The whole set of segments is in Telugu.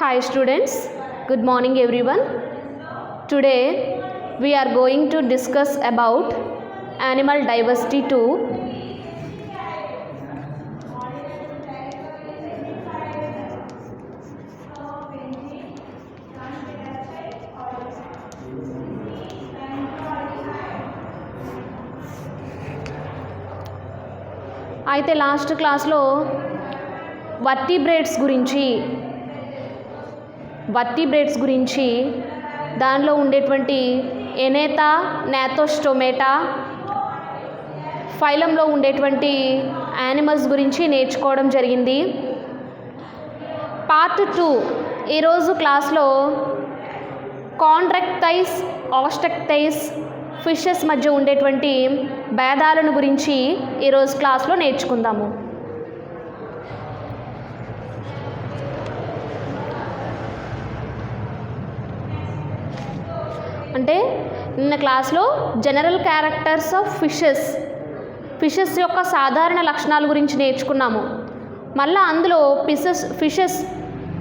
Hi students, good morning everyone. Today we are going to discuss about animal diversity 2. అయితే లాస్ట్ క్లాస్లో వర్టిబ్రేట్స్ గురించి దానిలో ఉండేటువంటి ఎనేతా నాథోస్టోమేటా ఫైలంలో ఉండేటువంటి యానిమల్స్ గురించి నేర్చుకోవడం జరిగింది. పార్ట్ 2 ఈరోజు క్లాస్లో కాండ్రక్టైస్ ఆస్టక్టైస్ ఫిషెస్ మధ్య ఉండేటువంటి భేదాలను గురించి ఈరోజు క్లాస్లో నేర్చుకుందాము. అంటే నిన్న క్లాస్లో జనరల్ క్యారెక్టర్స్ ఆఫ్ ఫిషెస్ యొక్క సాధారణ లక్షణాల గురించి నేర్చుకున్నాము. మళ్ళీ అందులో ఫిషెస్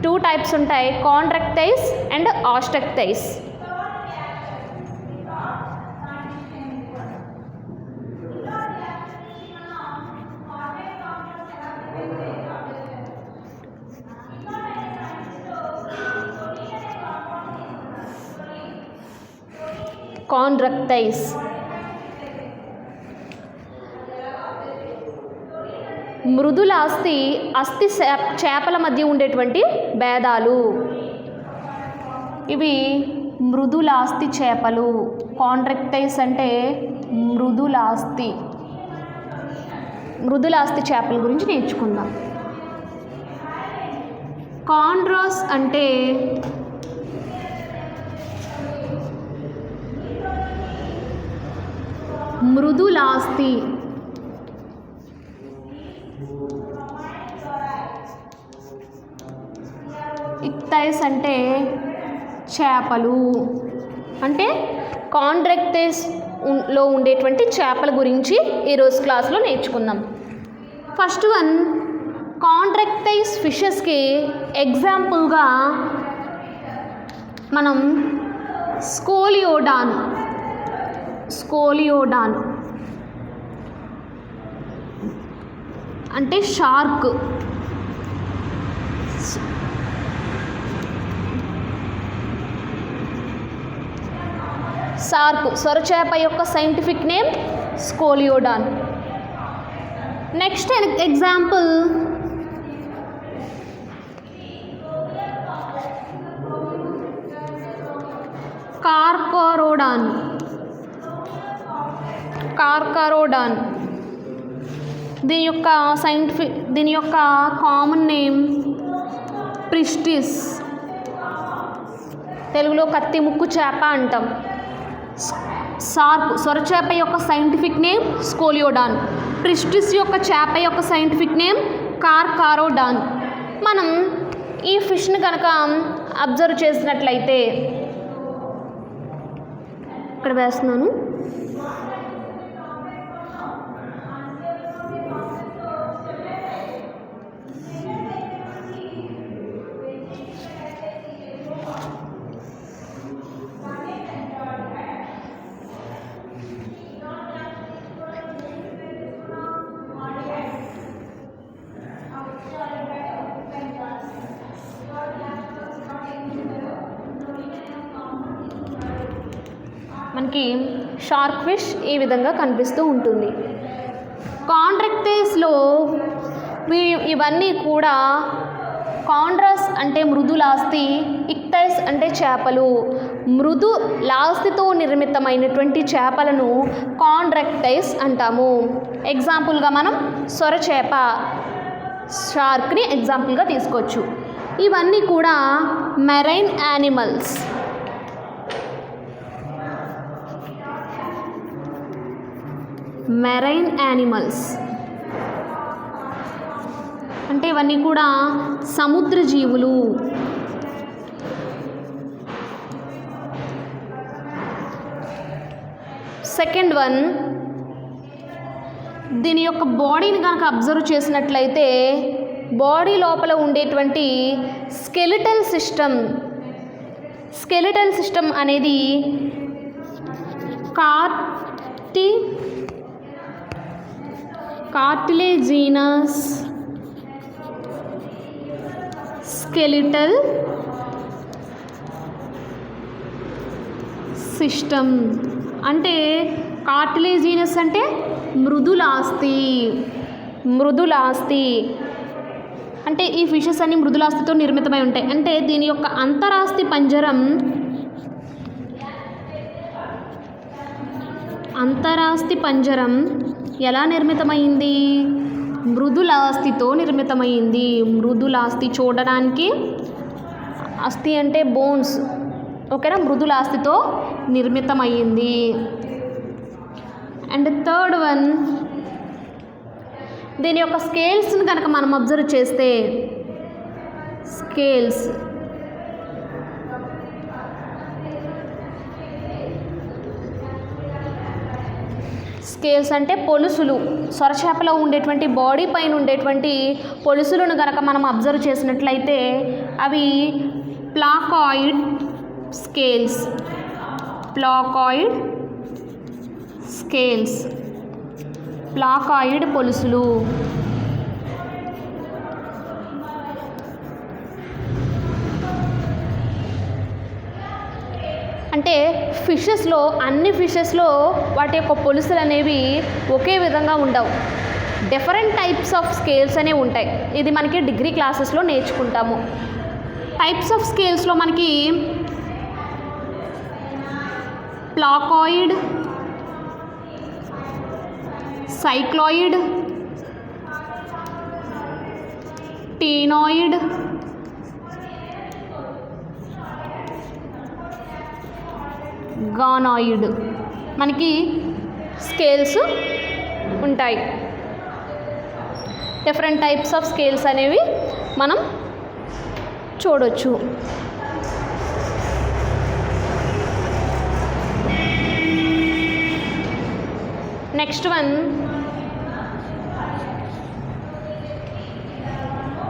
2 టైప్స్ ఉంటాయి, కాండ్రక్టైస్ అండ్ ఆస్టక్టైస్. కాండ్రక్టైస్ మృదుల అస్థి చేపల మధ్య ఉండేటువంటి భేదాలు. ఇవి మృదులాస్థి చేపలు. కాండ్రక్టైస్ అంటే మృదులాస్థి చేపల గురించి నేర్చుకుందాం. కాండ్రాస్ అంటే మృదులాస్థి. ఇక్టైస్ అంటే చేపలు. అంటే కాండ్రక్టైస్లో ఉండేటువంటి చేపల గురించి ఈరోజు క్లాస్లో నేర్చుకుందాం. ఫస్ట్ వన్, కాండ్రక్టైస్ ఫిషెస్కి ఎగ్జాంపుల్గా మనం స్కోలియోడాన్ అంటే షార్క్. సొరచేప యొక్క scientific name scoliodon. Next example carcharodon. దీని యొక్క కామన్ నేమ్ ప్రిస్టిస్. తెలుగులో కత్తి ముక్కు చేప అంటాం. సొరచేప యొక్క సైంటిఫిక్ నేమ్ స్కోలియోడాన్. ప్రిస్టిస్ యొక్క చేప యొక్క సైంటిఫిక్ నేమ్ కార్కారోడాన్. మనం ఈ ఫిష్ని కనుక అబ్జర్వ్ చేసినట్లయితే, ఇక్కడ వేస్తున్నాను, మనకి షార్క్ ఫిష్ ఈ విధంగా కనిపిస్తూ ఉంటుంది. కాండ్రక్టైస్లో ఇవన్నీ కూడా కాండ్రస్ అంటే మృదులాస్థి, ఇక్టైస్ అంటే చేపలు. మృదులాస్థితో నిర్మితమైనటువంటి చేపలను కాండ్రక్టైస్ అంటాము. ఎగ్జాంపుల్గా మనం సొరచేప, షార్క్ని ఎగ్జాంపుల్గా తీసుకోవచ్చు. ఇవన్నీ కూడా మెరైన్ యానిమల్స్. అంటే ఇవన్నీ కూడా సముద్ర జీవులు. సెకండ్ వన్, దీని యొక్క బాడీని కనుక అబ్జర్వ్ చేసినట్లయితే బాడీ లోపల ఉండేటువంటి స్కెలిటల్ సిస్టమ్ అనేది కార్టిలేజినస్ స్కెలిటల్ సిస్టమ్. అంటే కార్టిలేజినస్ అంటే మృదులాస్థి అంటే ఈ ఫిషెస్ అన్ని మృదులాస్థితో నిర్మితమై ఉంటాయి. అంటే దీని యొక్క అంతరాస్థి పంజరం ఎలా నిర్మితమైంది? మృదులాస్థితో నిర్మితమైంది. మృదులాస్థి చూడడానికి, అస్థి అంటే బోన్స్, ఓకేనా, మృదులాస్థితో నిర్మితమైంది. అండ్ థర్డ్ వన్, దీని యొక్క స్కేల్స్ని కనుక మనం అబ్జర్వ్ చేస్తే, స్కేల్స్ అంటే పొలుసులు. సొరచేపలో ఉండేటువంటి బాడీ పైన ఉండేటువంటి పొలుసులను కనుక మనం అబ్జర్వ్ చేసినట్లయితే అవి ప్లాకాయిడ్ పొలుసులు. అంటే అన్ని ఫిషెస్లో వాటి యొక్క పొలుసులు అనేవి ఒకే విధంగా ఉండవు. డిఫరెంట్ టైప్స్ ఆఫ్ స్కేల్స్ అనేవి ఉంటాయి. ఇది మనకి డిగ్రీ క్లాసెస్లో నేర్చుకుంటాము. టైప్స్ ఆఫ్ స్కేల్స్లో మనకి ప్లాకాయిడ్, సైక్లాయిడ్, టీనాయిడ్, గానాయిడ్ మనకి స్కేల్స్ ఉంటాయి. డిఫరెంట్ టైప్స్ ఆఫ్ స్కేల్స్ అనేవి మనం చూడొచ్చు. నెక్స్ట్ వన్,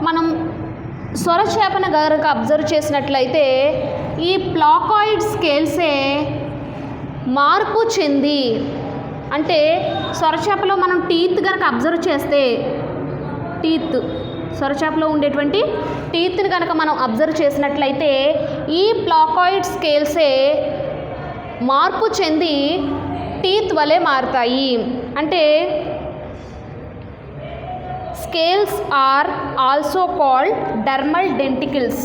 మనం సొరచేపను గనక అబ్జర్వ్ చేసినట్లయితే ఈ ప్లాకాయిడ్ స్కేల్సే మార్పు చెంది, అంటే సొరచేపలో మనం టీత్ కనుక అబ్జర్వ్ చేస్తే, సొరచేపలో ఉండేటువంటి టీత్ని కనుక మనం అబ్జర్వ్ చేసినట్లయితే ఈ ప్లాకాయిడ్ స్కేల్సే మార్పు చెంది టీత్ వలె మారుతాయి. అంటే scales are also called dermal denticles.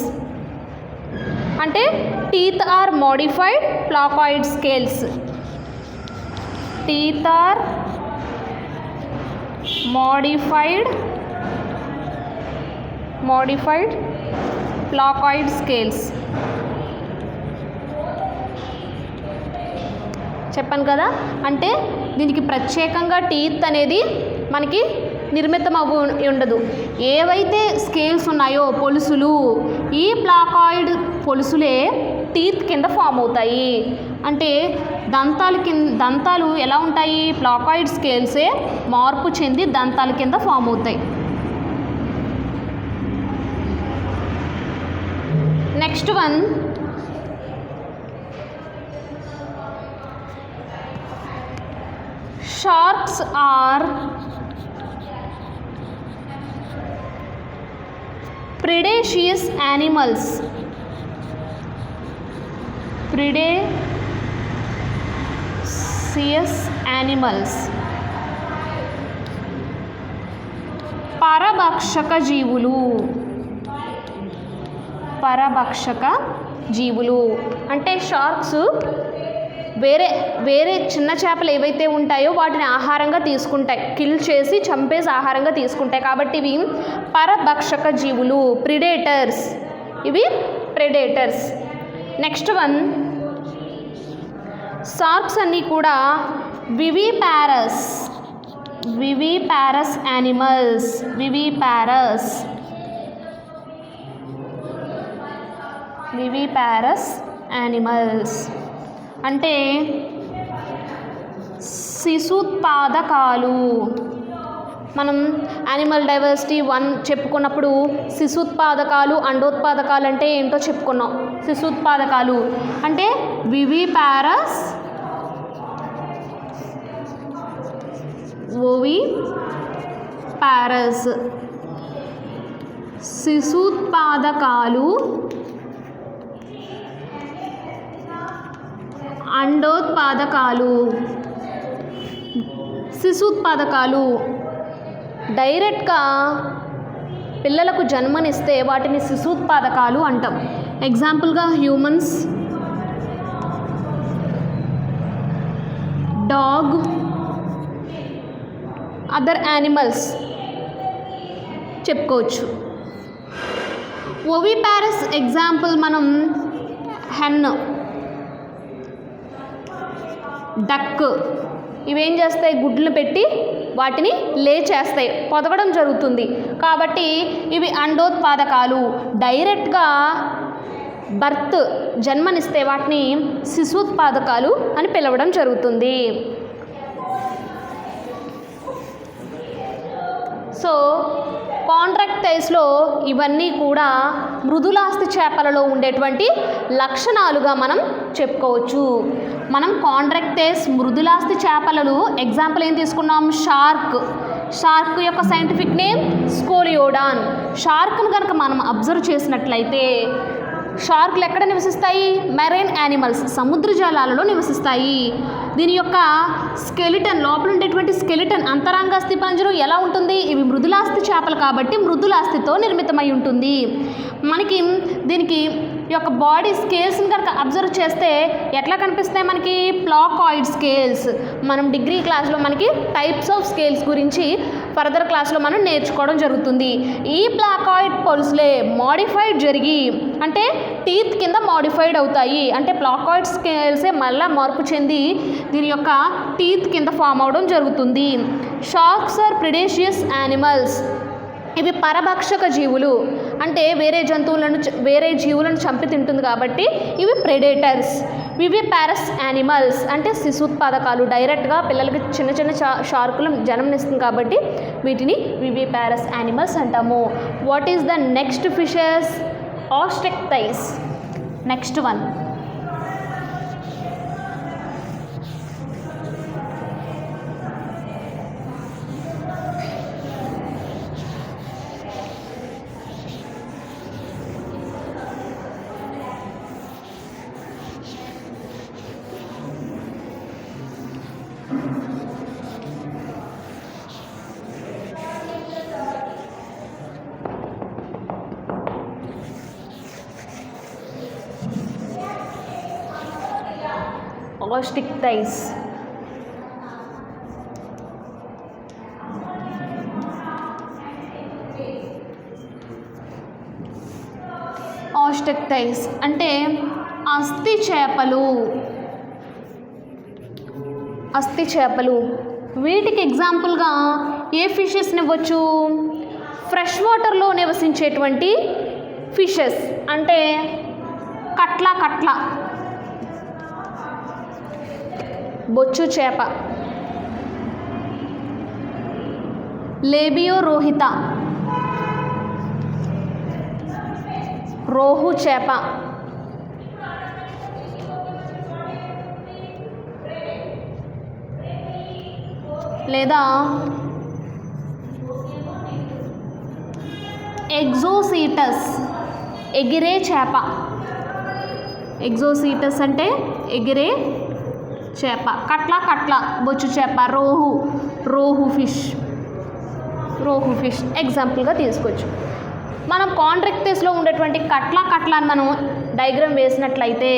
అంటే teeth are modified placoid scales. Teeth are modified placoid scales. చెప్పాను కదా, అంటే దీనికి ప్రత్యేకంగా టీత్ అనేది మనకి నిర్మితం ఉండదు. ఏవైతే స్కేల్స్ ఉన్నాయో పొలుసులు, ఈ ప్లాకాయిడ్ పొలుసులే టీత్ కింద ఫామ్ అవుతాయి. అంటే దంతాలు ఎలా ఉంటాయి? ప్లాకాయిడ్ స్కేల్సే మార్పు చెంది దంతాల కింద ఫామ్ అవుతాయి. Next one, sharks are predaceous animals. పరభక్షక జీవులు. అంటే షార్క్స్ వేరే చిన్న చేపలు ఏవైతే ఉంటాయో వాటిని ఆహారంగా తీసుకుంటాయి, కిల్ చేసి చంపేసి ఆహారంగా తీసుకుంటాయి. కాబట్టి ఇవి పరభక్షక జీవులు, ప్రెడేటర్స్. నెక్స్ట్ వన్, షార్క్స్ అన్నీ కూడా వివిపారస్ యానిమల్స్. అంటే శిశుత్పాదకాలు. మనం యానిమల్ డైవర్సిటీ 1 చెప్పుకున్నప్పుడు శిశుత్పాదకాలు అండోత్పాదకాలు అంటే ఏంటో చెప్పుకున్నాం. శిశుత్పాదకాలు అంటే వివిపారస్, ఓవిపారస్. శిశుత్పాదకాలు అండోత్పాదకాలు. శిశుత్పాదకాలు డైరెక్ట్గా పిల్లలకు జన్మనిస్తే వాటిని శిశుత్పాదకాలు అంటాం. ఎగ్జాంపుల్గా హ్యూమన్స్, డాగ్, అదర్ యానిమల్స్ చెప్పుకోవచ్చు. ఓవిపారస్ ఎగ్జాంపుల్ మనం హెన్, డక్ ఇవేం చేస్తాయి, గుడ్లు పెట్టి వాటిని లే చేస్తాయి, పొదగడం జరుగుతుంది. కాబట్టి ఇవి అండోత్పాదకాలు. డైరెక్ట్గా బర్త్ జన్మనిస్తే వాటిని శిశుత్పాదకాలు అని పిలవడం జరుగుతుంది. సో కాంట్రాక్టైల్స్లో ఇవన్నీ కూడా మృదులాస్థి చేపలలో ఉండేటువంటి లక్షణాలుగా మనం చెప్పుకోవచ్చు. మనం కాంట్రాక్టైల్స్ మృదులాస్థి చేపలలో ఎగ్జాంపుల్ ఏం తీసుకున్నాం, షార్క్ యొక్క సైంటిఫిక్ నేమ్ స్కోలియోడాన్. షార్క్ను కనుక మనం అబ్జర్వ్ చేసినట్లయితే షార్క్లు ఎక్కడ నివసిస్తాయి, మెరైన్ యానిమల్స్, సముద్ర జలాలలో నివసిస్తాయి. దీని యొక్క స్కెలిటన్, లోపల ఉండేటువంటి స్కెలిటన్ అంతరాంగ అస్థిపంజరం ఎలా ఉంటుంది, ఇవి మృదులాస్థి చేపలు కాబట్టి మృదులాస్థితో నిర్మితమై ఉంటుంది. మనకి దీనికి యొక్క బాడీ స్కేల్స్ని కనుక అబ్జర్వ్ చేస్తే ఎట్లా కనిపిస్తాయి మనకి, ప్లాకాయిడ్ స్కేల్స్. మనం డిగ్రీ క్లాస్లో మనకి టైప్స్ ఆఫ్ స్కేల్స్ గురించి ఫర్దర్ క్లాస్లో మనం నేర్చుకోవడం జరుగుతుంది. ఈ ప్లాకాయిడ్ పొలుసులే మాడిఫైడ్ జరిగి అంటే టీత్ కింద మాడిఫైడ్ అవుతాయి. అంటే ప్లాకాయిడ్ స్కేల్సే మళ్ళీ మార్పు చెంది దీని యొక్క టీత్ కింద ఫామ్ అవడం జరుగుతుంది. Sharks are predacious animals. ఇవి పరభక్షక జీవులు, అంటే వేరే జీవులను చంపి తింటుంది కాబట్టి ఇవి ప్రెడేటర్స్. వివిపారస్ యానిమల్స్ అంటే శిశుత్పాదకాలు, డైరెక్ట్గా పిల్లలకి చిన్న చిన్న షార్కులు జన్మనిస్తుంది కాబట్టి వీటిని వివిపారస్ యానిమల్స్ అంటాము. What is the next fishes, osteichthyes. Next one osteichthyes. Osteichthyes అంటే అస్థి చేపలు. వీటికి ఎగ్జాంపుల్గా ఏ ఫిషెస్ని ఇవ్వచ్చు, ఫ్రెష్ వాటర్లో నివసించేటువంటి ఫిషెస్ అంటే కట్ల, బొచ్చు చేప, లేబియోరోహిత, రోహు చేప, లేదా ఎగ్జోసీటస్, ఎగిరే చేప. ఎగ్జోసీటస్ అంటే ఎగిరే చేప. కట్ల, బొచ్చు చేప, రోహు ఫిష్ ఎగ్జాంపుల్గా తీసుకోవచ్చు. మనం కాంట్రాక్టైల్స్లో ఉండేటువంటి కట్ల అని మనం డయాగ్రామ్ వేసినట్లయితే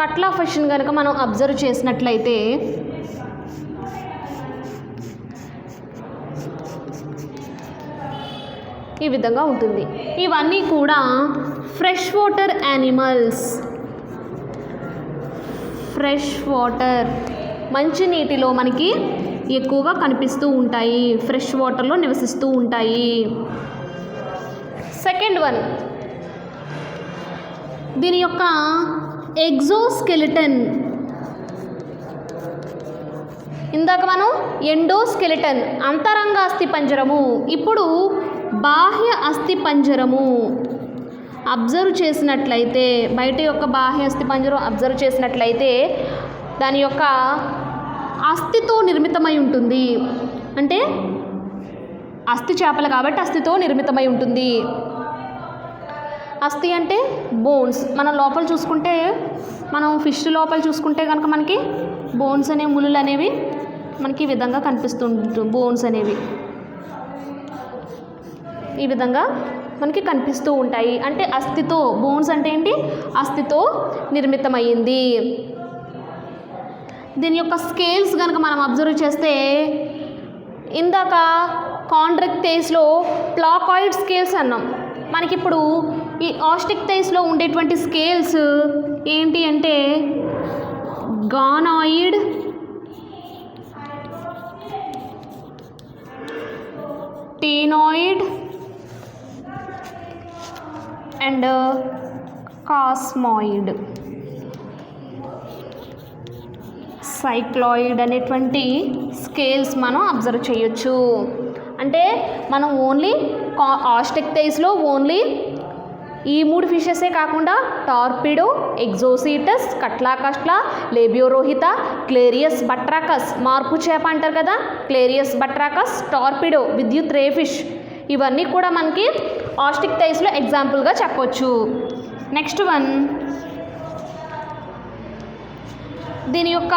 కట్లా ఫిష్ని కనుక మనం అబ్జర్వ్ చేసినట్లయితే ఈ విధంగా ఉంటుంది. ఇవన్నీ కూడా fresh water animals. Fresh water మంచినీటిలో మనకి ఎక్కువగా కనిపిస్తూ ఉంటాయి, ఫ్రెష్ వాటర్లో నివసిస్తూ ఉంటాయి. సెకండ్ వన్, దీని యొక్క ఎగ్జోస్కెలిటన్. ఇందాక మనం ఎండోస్కెలిటన్ అంతరంగ అస్థిపంజరము, ఇప్పుడు బాహ్య అస్థిపంజరము. అబ్జర్వ్ చేసినట్లయితే బయట యొక్క బాహ్య అస్థిపంజరం అబ్జర్వ్ చేసినట్లయితే దాని యొక్క అస్థితో నిర్మితమై ఉంటుంది. అంటే అస్థి చేపలు కాబట్టి అస్థితో నిర్మితమై ఉంటుంది. అస్థి అంటే బోన్స్. మనం లోపల చూసుకుంటే, మనం ఫిష్ లోపల చూసుకుంటే కనుక మనకి బోన్స్ అనే ముళ్ళు అనేవి మనకి ఈ విధంగా కనిపిస్తుంటుంది. బోన్స్ అనేవి ఈ విధంగా మనకి కనిపిస్తూ ఉంటాయి. అంటే అస్థితో, బోన్స్ అంటే ఏంటి, అస్థితో నిర్మితమైంది. దీని యొక్క స్కేల్స్ కనుక మనం అబ్జర్వ్ చేస్తే ఇందాక కాండ్రక్టైస్లో ప్లాకాయిడ్ స్కేల్స్ అన్నాం. మనకిప్పుడు ఈ ఆస్టిక్టైస్లో ఉండేటువంటి స్కేల్స్ ఏంటి అంటే గానాయిడ్, టేనాయిడ్ అండ్ కాస్మాయిడ్, సైక్లాయిడ్ అనేటువంటి స్కేల్స్ మనం అబ్జర్వ్ చేయొచ్చు. అంటే మనం ఓన్లీ ఆస్టిక్టైస్లో ఓన్లీ ఈ 3 ఫిషెసే కాకుండా టార్పిడో, ఎగ్జోసీటస్, కట్లాకస్ట్లా, లేబియోరోహిత, క్లేరియస్ బట్రాకస్, మార్పు చేప అంటారు కదా, క్లేరియస్ బట్రాకస్, టార్పిడో, విద్యుత్ రే ఫిష్, ఇవన్నీ కూడా మనకి ఆస్టిక్టైస్లో ఎగ్జాంపుల్గా చెప్పొచ్చు. నెక్స్ట్ వన్, దీని యొక్క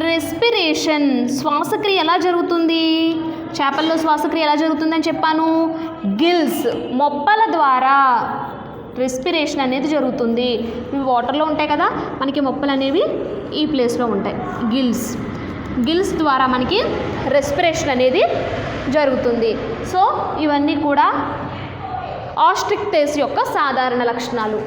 రెస్పిరేషన్, శ్వాసక్రియ ఎలా జరుగుతుంది, చేపల్లో శ్వాసక్రియ ఎలా జరుగుతుందని చెప్పాను. గిల్స్, మొప్పల ద్వారా రెస్పిరేషన్ అనేది జరుగుతుంది. ఇవి వాటర్లో ఉంటాయి కదా, మనకి మొప్పలు అనేవి ఈ ప్లేస్లో ఉంటాయి. గిల్స్ ద్వారా మనకి రెస్పిరేషన్ అనేది జరుగుతుంది. సో ఇవన్నీ కూడా ఆస్ట్రిక్టేస్ యొక్క సాధారణ లక్షణాలు.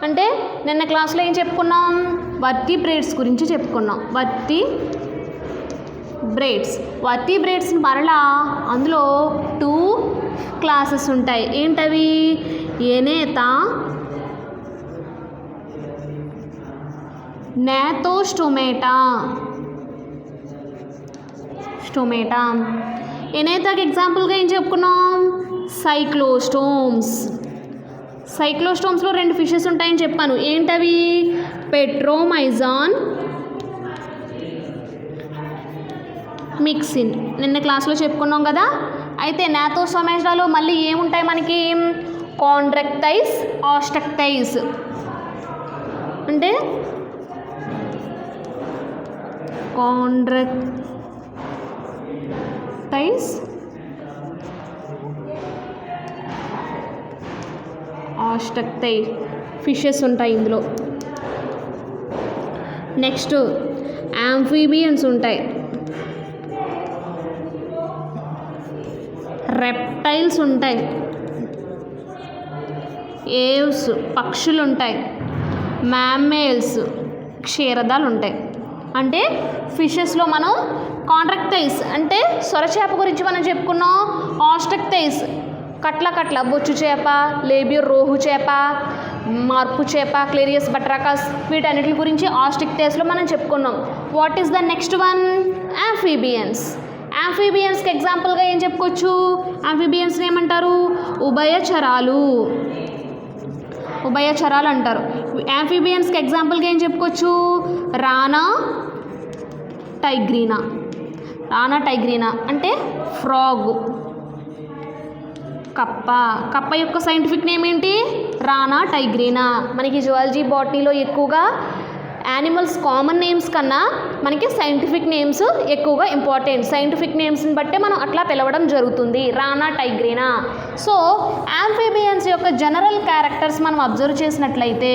అంటే నిన్న క్లాస్లో ఏం చెప్పుకున్నాం, వర్టిబ్రేట్స్ గురించి చెప్పుకున్నాం. వర్టిబ్రేట్స్ మరలా అందులో 2 క్లాసెస్ ఉంటాయి. ఏంటవి, ఏనేత, నాథోస్టోమేటా. ఏనేతకి ఎగ్జాంపుల్గా ఏం చెప్పుకున్నాం, సైక్లోస్టోమ్స్లో 2 ఫిషెస్ ఉంటాయని చెప్పాను. ఏంటవి, పెట్రోమైజాన్, మిక్సిన్. నిన్న క్లాస్లో చెప్పుకున్నాం కదా. అయితే నాథోస్టోమేటాలో మళ్ళీ ఏముంటాయి మనకి, కాండ్రక్టైస్, ఆస్టక్టైస్. అంటే కాండ్రక్టైస్, ఆస్టక్టైస్ ఫిషెస్ ఉంటాయి ఇందులో. నెక్స్ట్ యాంఫీబియన్స్ ఉంటాయి, రెప్టైల్స్ ఉంటాయి, ఏవ్స్ పక్షులు ఉంటాయి, మ్యామ్మేల్స్ క్షీరదాలు ఉంటాయి. అంటే ఫిషెస్లో మనం కాంట్రాక్టైస్ అంటే సొరచేప గురించి మనం చెప్పుకున్నాం. ఆస్ట్రక్టైస్ కట్ల బొచ్చు చేప, లేబియో రోహు చేప, మార్పు చేప, క్లేరియస్ బట్రాకస్, వీటన్నిటి గురించి ఆస్ట్రిక్టైస్లో మనం చెప్పుకున్నాం. What is the next one, యాంఫీబియన్స్కి ఎగ్జాంపుల్గా ఏం చెప్పుకోవచ్చు, యాంఫీబియన్స్ని ఏమంటారు, ఉభయచరాలు అంటారు. యాంఫీబియన్స్కి ఎగ్జాంపుల్గా ఏం చెప్పుకోవచ్చు, రానా టైగ్రీనా అంటే ఫ్రాగ్. కప్ప యొక్క సైంటిఫిక్ నేమ్ ఏంటి, రానా టైగ్రీనా. మనకి జువాలజీ బాటనీలో ఎక్కువగా యానిమల్స్ కామన్ నేమ్స్ కన్నా మనకి సైంటిఫిక్ నేమ్స్ ఎక్కువగా ఇంపార్టెంట్. సైంటిఫిక్ నేమ్స్ని బట్టే మనం అట్లా పిలవడం జరుగుతుంది. రానా, టైగ్రీనా. సో యాంఫీబియన్స్ యొక్క జనరల్ క్యారెక్టర్స్ మనం అబ్జర్వ్ చేసినట్లయితే,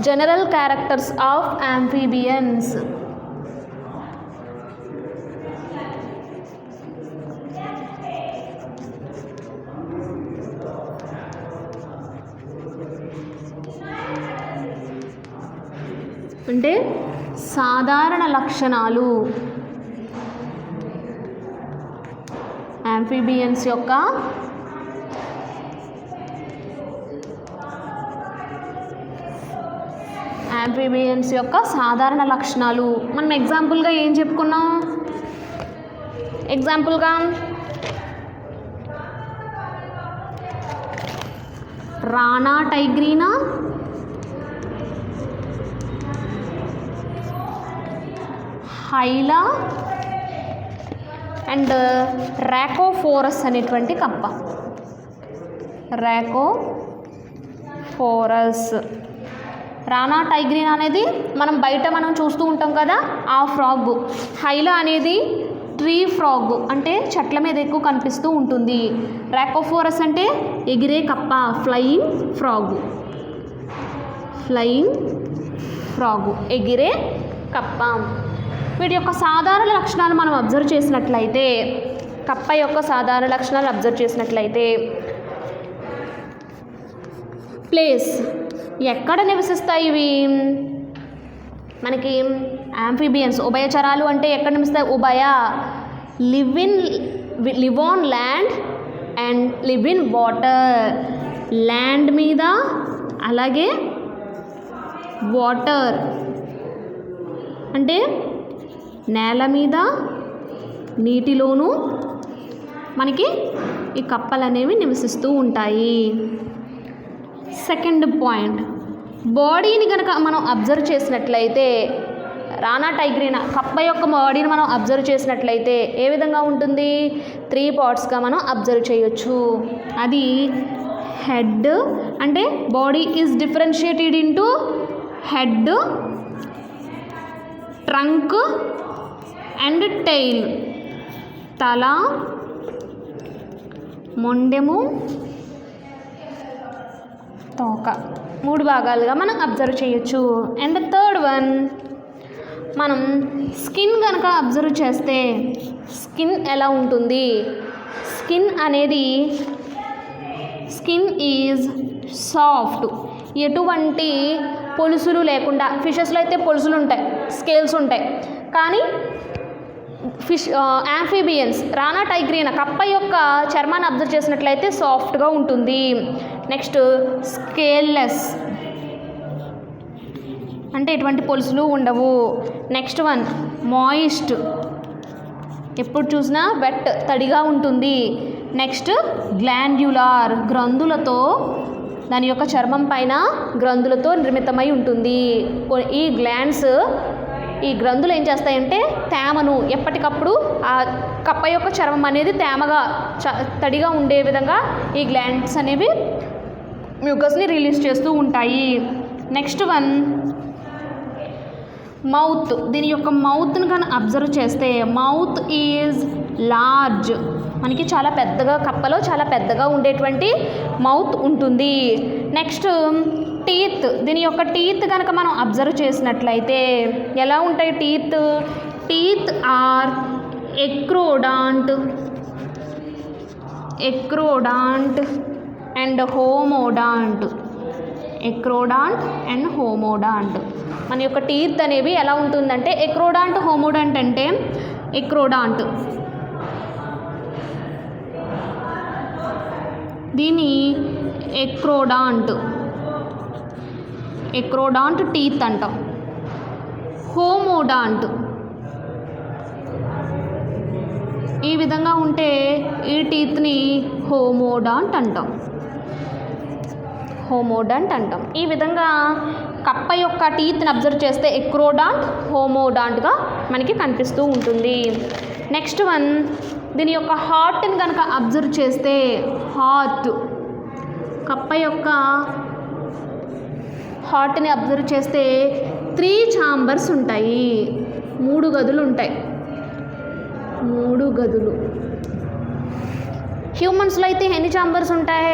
జనరల్ క్యారెక్టర్స్ ఆఫ్ యాంఫీబియన్స్, అంటే సాధారణ లక్షణాలు. యాంఫీబియన్స్ యొక్క సాధారణ లక్షణాలు మనం ఎగ్జాంపుల్గా ఏం చెప్పుకున్నాం? ఎగ్జాంపుల్గా రానా, టైగ్రీనా, హైలా అండ్ రాకోఫోరస్ అనేటువంటి కప్ప. రాకోఫోరస్. రానా, టైగ్రీనా అనేది మనం చూస్తూ ఉంటాం కదా, ఆ ఫ్రాగ్. హైలా అనేది ట్రీ ఫ్రాగ్, అంటే చెట్ల మీద ఎక్కువ కనిపిస్తూ ఉంటుంది. రాకోఫోరస్ అంటే ఎగిరే కప్ప, ఫ్లయింగ్ ఫ్రాగ్, ఎగిరే కప్ప. వీటి యొక్క సాధారణ లక్షణాలు మనం అబ్జర్వ్ చేసినట్లయితే, కప్ప యొక్క సాధారణ లక్షణాలు అబ్జర్వ్ చేసినట్లయితే, ప్లేస్, ఎక్కడ నివసిస్తాయి ఇవి? మనకి యాంఫీబియన్స్ ఉభయచరాలు అంటే ఎక్కడ నివసిస్తాయి? ఉభయ, live on land and live in water. Land మీద, అలాగే వాటర్ అంటే నేల మీద, నీటిలోనూ మనకి ఈ కప్పలు అనేవి నివసిస్తూ ఉంటాయి. సెకండ్ పాయింట్, బాడీని కనుక మనం అబ్జర్వ్ చేసినట్లయితే, రానా, టైగ్రీనా కప్ప యొక్క బాడీని మనం అబ్జర్వ్ చేసినట్లయితే ఏ విధంగా ఉంటుంది? 3 పార్ట్స్గా మనం అబ్జర్వ్ చేయొచ్చు. అది హెడ్, అంటే body is differentiated into head, trunk and tail. తల, మొండెము, తోక, 3 భాగాలుగా మనం అబ్జర్వ్ చేయొచ్చు. అండ్ థర్డ్ వన్, మనం స్కిన్ కనుక అబ్జర్వ్ చేస్తే స్కిన్ ఎలా ఉంటుంది? స్కిన్ ఈజ్ సాఫ్ట్, ఎటువంటి పొలుసులు లేకుండా. ఫిషెస్లో అయితే పొలుసులు ఉంటాయి, స్కేల్స్ ఉంటాయి, కానీ యాంఫీబియన్స్ రానా, టైగ్రీనా కప్ప యొక్క చర్మాన్ని అబ్జర్వ్ చేసినట్లయితే సాఫ్ట్గా ఉంటుంది. నెక్స్ట్ స్కేల్లెస్, అంటే ఎటువంటి పొలుసులు ఉండవు. నెక్స్ట్ వన్ మాయిస్ట్, ఎప్పుడు చూసినా వెట్, తడిగా ఉంటుంది. నెక్స్ట్ గ్లాండ్యులార్, గ్రంథులతో, దాని యొక్క చర్మం పైన గ్రంథులతో నిర్మితమై ఉంటుంది. ఈ గ్రంథులు ఏం చేస్తాయంటే తేమను ఎప్పటికప్పుడు ఆ కప్ప యొక్క చర్మం అనేది తేమగా తడిగా ఉండే విధంగా ఈ గ్లాండ్స్ అనేవి మ్యూకస్ని రిలీజ్ చేస్తూ ఉంటాయి. Next one mouth. దీని యొక్క మౌత్ను కానీ అబ్జర్వ్ చేస్తే మౌత్ ఈజ్ లార్జ్, మనకి చాలా పెద్దగా, కప్పలో చాలా పెద్దగా ఉండేటువంటి మౌత్ ఉంటుంది. Next teeth. దీని యొక్క టీత్ కనుక మనం అబ్జర్వ్ చేసినట్లయితే ఎలా ఉంటాయి టీత్ ఆర్ ఎక్రోడాంట్ అండ్ హోమోడాంట్. మన యొక్క టీత్ అనేవి ఎలా ఉంటుందంటే హోమోడాంట్ అంటే దీన్ని ఎక్రోడాంట్ టీత్ అంటాం. హోమోడాంట్ ఈ విధంగా ఉంటే ఈ టీత్ని హోమోడాంట్ అంటాం. ఈ విధంగా కప్ప యొక్క టీత్ని అబ్జర్వ్ చేస్తే ఎక్రోడాంట్, హోమోడాంట్గా మనకి కనిపిస్తూ ఉంటుంది. నెక్స్ట్ వన్, దీని యొక్క హార్ట్ని కనుక అబ్జర్వ్ చేస్తే కప్ప యొక్క హార్ట్ని అబ్జర్వ్ చేస్తే 3 ఛాంబర్స్ ఉంటాయి, 3 గదులు ఉంటాయి, 3 గదులు. హ్యూమన్స్లో అయితే ఎన్ని ఛాంబర్స్ ఉంటాయి?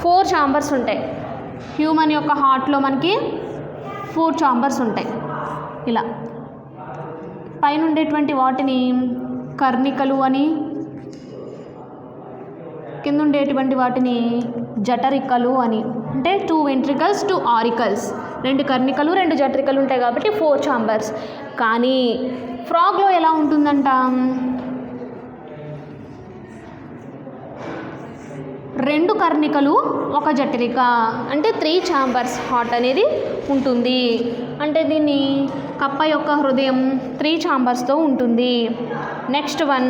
4 ఛాంబర్స్ ఉంటాయి. హ్యూమన్ యొక్క హార్ట్లో మనకి 4 ఛాంబర్స్ ఉంటాయి. ఇలా పైన ఉండేటువంటి వాటిని కర్ణికలు అని, కింద ఉండేటువంటి వాటిని జఠరికలు అని. అంటే 2 వెంట్రికల్స్ 2 ఆరికల్స్, 2 కర్ణికలు 2 జఠరికలు ఉంటాయి కాబట్టి 4 ఛాంబర్స్. కానీ ఫ్రాగ్లో ఎలా ఉంటుందంట? 2 కర్ణికలు 1 జఠరిక, అంటే 3 ఛాంబర్స్ హార్ట్ అనేది ఉంటుంది. అంటే దీన్ని కప్ప యొక్క హృదయం 3 ఛాంబర్స్తో ఉంటుంది. Next one